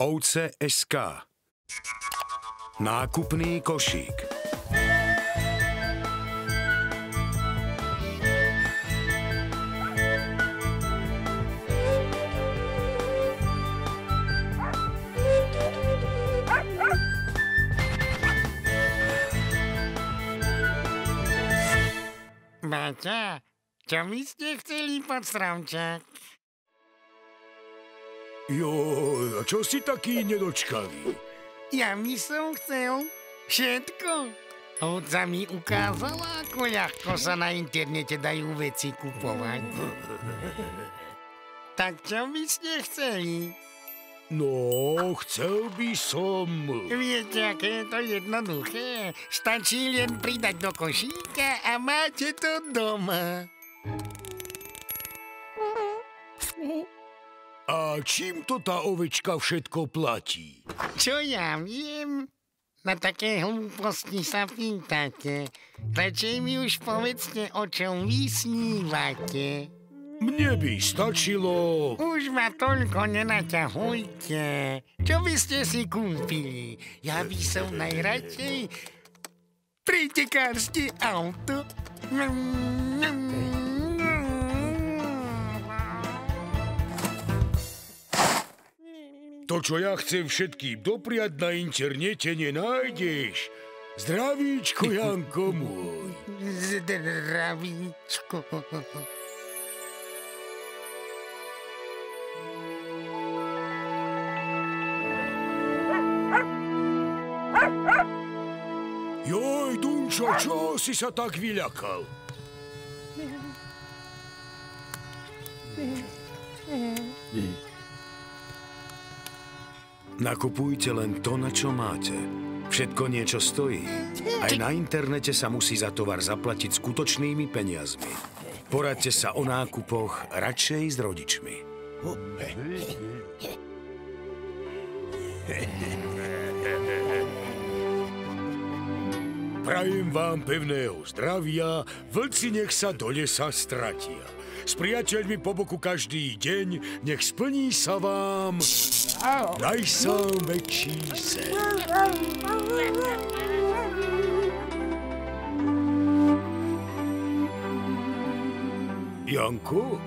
Ovce.sk. Nákupný košík. Baťa, čo by ste chceli pod stromček? Joj, a čo si taký nedočkavý? Ja by som chcel všetko. Ovca mi ukázala, ako ľahko sa na internete dajú veci kupovať. Tak čo by ste chceli? No, chcel by som... Viete, aké je to jednoduché? Stačí len pridať do košíka a máte to doma. A čím to tá ovečka všetko platí? Čo ja viem? Na také hlúposti sa pýtate. Radšej mi už povedzte, o čom vy snívate. Mne by stačilo... Už ma toľko nenaťahujte. Čo by ste si kúpili? Ja by som najradšej pretekárske auto. To, čo ja chcem všetkým dopriať, na internete nenájdeš. Zdravíčko, Janko môj. Zdravíčko. Joj, Dunčo, čo si sa tak vyľakal? Nakupujte len to, na čo máte. Všetko niečo stojí. Aj na internete sa musí za tovar zaplatiť skutočnými peniazmi. Poradte sa o nákupoch radšej s rodičmi. Prajem vám pevného zdravia, vlci nech sa do lesa stratia. S priateľmi po boku každý deň, nech splní sa vám najsám väčší sen. Janko?